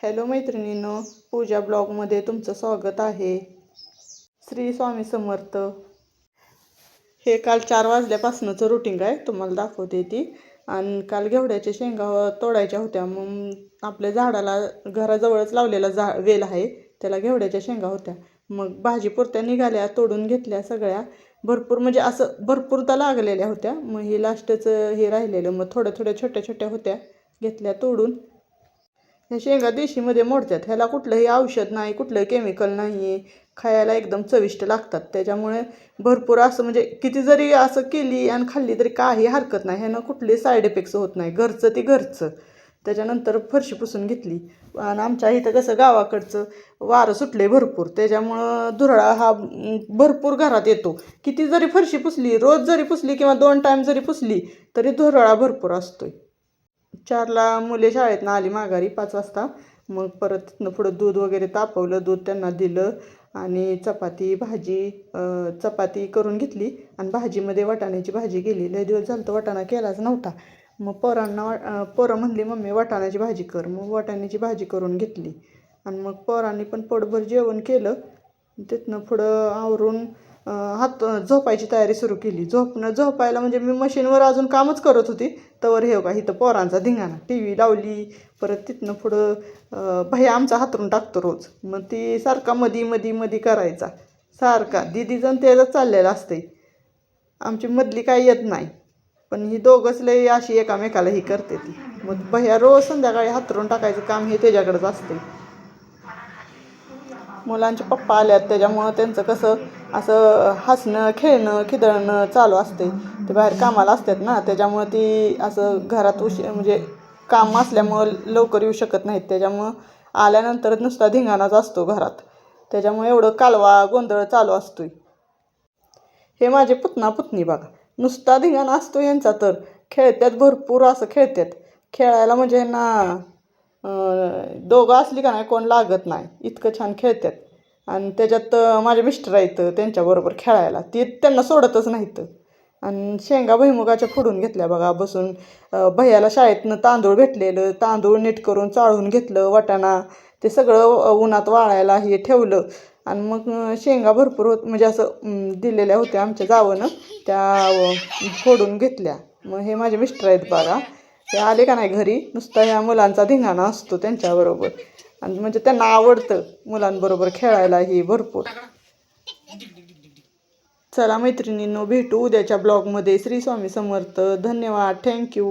Hello मैत्रिणींनो, पूजा ब्लॉगमध्ये तुमचं स्वागत आहे. श्री स्वामी समर्थ. हे काल 4 वाजल्यापासूनचं रुटीन आहे, तुम्हाला दाखवते ती. आणि काल घेवड्याच्या शेंगा तोडायच्या होत्या. मग आपल्या झाडाला घराजवळच लावलेला वेल आहे, त्याला घेवड्याच्या शेंगा होत्या. मग भाजीपुरत्या निघाल्या, तोडून घेतल्या सगळ्या. भरपूर म्हणजे असं भरपूरदा लागलेल्या होत्या. मग हे लास्टचं हे राहिलेलं, मग थोड्या छोट्या छोट्या होत्या, घेतल्या तोडून. ह्या शेंगा देशीमध्ये मोडतात. ह्याला कुठलंही औषध नाही, कुठलंही केमिकल नाही आहे. खायला एकदम चविष्ट लागतात. त्याच्यामुळे भरपूर असं म्हणजे किती जरी असं केली आणि खाल्ली तरी काही हरकत नाही. ह्यानं कुठले साईड इफेक्ट्स होत नाही. घरचं ते घरचं. त्याच्यानंतर फरशी पुसून घेतली. आणि आमच्या इथं कसं गावाकडचं वारं सुटले भरपूर, त्याच्यामुळं धुरळा हा भरपूर घरात येतो. किती जरी फरशी पुसली, रोज जरी पुसली किंवा 2 टाईम जरी पुसली तरी धुरळा भरपूर असतोय. 4ला मुले शाळेतनं आली माघारी 5 वाजता. मग परत तिथनं पुढं दूध वगैरे तापवलं, दूध त्यांना दिलं आणि चपाती भाजी चपाती करून घेतली. आणि भाजीमध्ये वाटाण्याची भाजी केली. लय दिवस झालं तर वाटाणा केलाच नव्हता. मग पोरं म्हणली मम्मी वाटाण्याची भाजी कर. मग वाटाण्याची भाजी करून घेतली. आणि मग पोरांनी पण पोटभर जेवण केलं. तिथनं पुढं आवरून झोपायची तयारी सुरू केली. झोपायला म्हणजे मी मशीनवर अजून कामच करत होती, तवर हे का इथं पोरांचा धिंगाणा. टी व्ही लावली. परत तिथनं पुढं भैया आमचा हातरून टाकतो रोज. मग ती सारखा मधी करायचा सारखा. दिदीजण त्याचं चाललेलं असते. आमची मधली काही येत नाही, पण ही दोघंच लई अशी एकामेकाला ही करते ती. मग भैया रोज संध्याकाळी हातरून टाकायचं काम हे त्याच्याकडेच असते. मुलांचे पप्पा आल्यात, त्याच्यामुळं त्यांचं कसं असं हसणं खेळणं खिदळणं चालू असते. ते बाहेर कामाला असतात ना, त्याच्यामुळं ती असं घरात म्हणजे काम असल्यामुळं लवकर येऊ शकत नाहीत. त्याच्यामुळं आल्यानंतर नुसता धिंगाणाच असतो घरात. त्याच्यामुळे एवढं कालवा गोंधळ चालू असतोय. हे माझे पुतणा पुतणी बघा, नुसता धिंगाणा असतो यांचा. तर खेळतात भरपूर, असं खेळतात. खेळायला म्हणजे ह्यांना दोघं असली का नाही कोण लागत नाही, इतकं छान खेळतात. आणि त्याच्यात माझे मिस्टर आहेत त्यांच्याबरोबर खेळायला, ते त्यांना सोडतच नाहीत. आणि शेंगा भुईमुगाच्या फोडून घेतल्या बघा बसून. भैयाला शाळेतनं तांदूळ भेटलेलं, तांदूळ नीट करून चाळून घेतलं. वाटाणा ते सगळं उन्हात वाळायला हे ठेवलं. आणि मग शेंगा भरपूर म्हणजे असं दिलेल्या होत्या आमच्या जावनं, त्या फोडून घेतल्या. मग हे माझे मिस्टर आहेत बघा, ते आले का नाही घरी नुसता ह्या मुलांचा धिंगाणा असतो त्यांच्याबरोबर. आणि म्हणजे त्यांना आवडतं मुलांबरोबर खेळायला ही भरपूर. चला मैत्रिणींनो, भेटू उद्याच्या ब्लॉगमध्ये. श्री स्वामी समर्थ. धन्यवाद. थँक्यू.